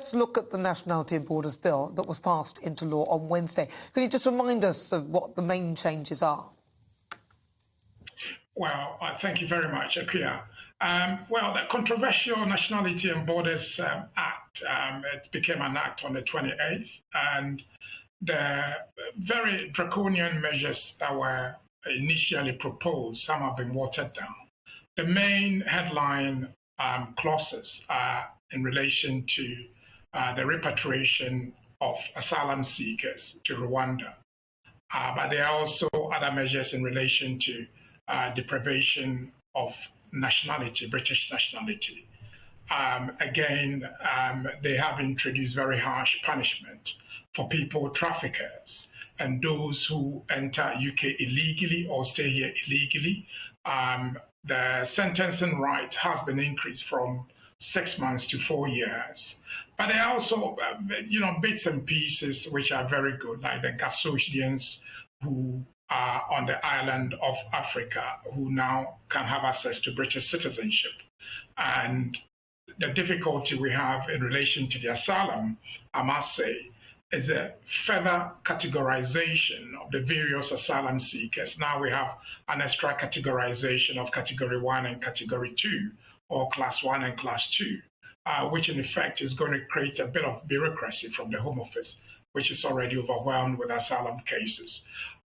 let's look at the Nationality and Borders Bill that was passed into law on Wednesday. Can you just remind us of what the main changes are? Well, thank you very much, Akuya. Well, the controversial Nationality and Borders Act, it became an act on the 28th, and the very draconian measures that were initially proposed, some have been watered down. The main headline clauses are in relation to the repatriation of asylum seekers to Rwanda. But there are also other measures in relation to deprivation of nationality, British nationality. Again, they have introduced very harsh punishment for people traffickers and those who enter UK illegally or stay here illegally. The sentencing right has been increased from 6 months to 4 years. But there are also, bits and pieces which are very good, like the Gasosians who are on the island of Africa, who now can have access to British citizenship. And the difficulty we have in relation to the asylum, I must say, is a further categorization of the various asylum seekers. Now we have an extra categorization of Category 1 and Category 2, or Class 1 and Class 2, which in effect is going to create a bit of bureaucracy from the Home Office, which is already overwhelmed with asylum cases.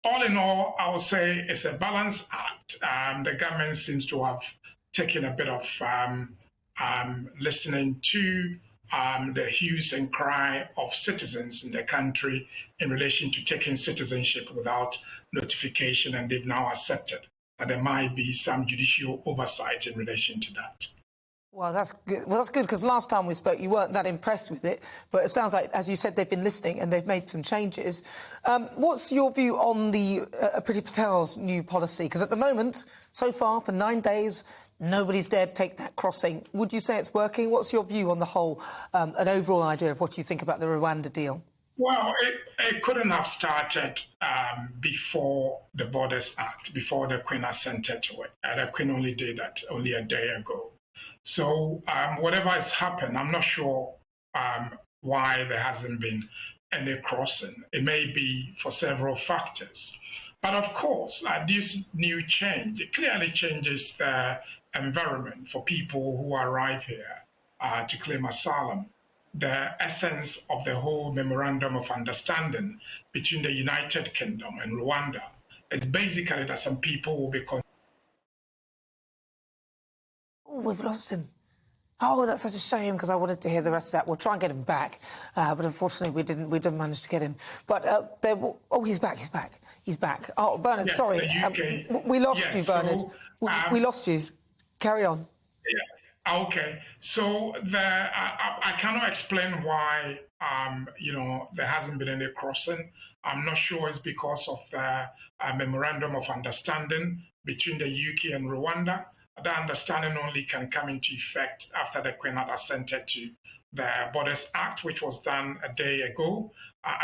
All in all, I would say it's a balanced act. The government seems to have taken a bit of listening to the hues and cry of citizens in the country in relation to taking citizenship without notification, and they've now accepted that there might be some judicial oversight in relation to that. Well, that's good. Well, that's good, because last time we spoke, you weren't that impressed with it. But it sounds like, as you said, they've been listening and they've made some changes. What's your view on the Priti Patel's new policy? Because at the moment, so far, for 9 days, nobody's dared take that crossing. Would you say it's working? What's your view on the whole, an overall idea of what you think about the Rwanda deal? Well, it couldn't have started before the Borders Act, before the Queen assented to it. The Queen only did that only a day ago. So whatever has happened, I'm not sure why there hasn't been any crossing. It may be for several factors. But of course, this new change, it clearly changes the environment for people who arrive here to claim asylum. The essence of the whole memorandum of understanding between the United Kingdom and Rwanda is basically that some people will be... Oh, we've lost him. Oh, that's such a shame, because I wanted to hear the rest of that. We'll try and get him back, but unfortunately we didn't manage to get him. But he's back. Oh, Bernard, yes, sorry, we lost you, Bernard. So, we lost you. Carry on. Yeah. Okay. So I cannot explain why there hasn't been any crossing. I'm not sure it's because of the memorandum of understanding between the UK and Rwanda. That understanding only can come into effect after the Queen had assented to the Borders Act, which was done a day ago,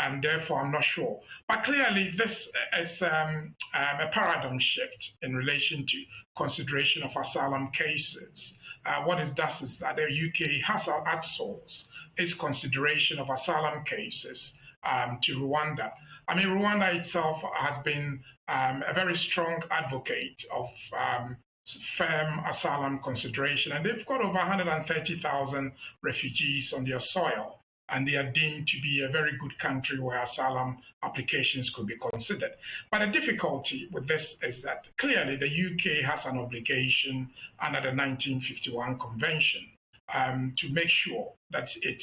and therefore I'm not sure. But clearly this is a paradigm shift in relation to consideration of asylum cases. What it does is that the UK has outsourced its consideration of asylum cases to Rwanda. I mean, Rwanda itself has been a very strong advocate of firm asylum consideration, and they've got over 130,000 refugees on their soil, and they are deemed to be a very good country where asylum applications could be considered. But the difficulty with this is that clearly the UK has an obligation under the 1951 Convention to make sure that it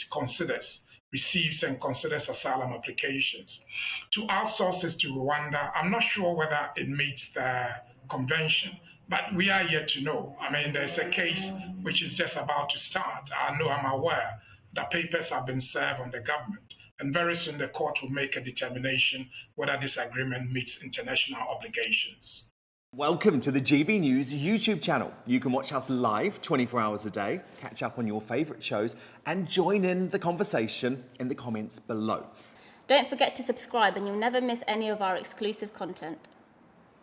receives and considers asylum applications. To outsource this to Rwanda, I'm not sure whether it meets the convention. But we are yet to know. I mean, there's a case which is just about to start. I'm aware that papers have been served on the government, and very soon the court will make a determination whether this agreement meets international obligations. Welcome to the GB News YouTube channel. You can watch us live 24 hours a day, catch up on your favourite shows, and join in the conversation in the comments below. Don't forget to subscribe and you'll never miss any of our exclusive content.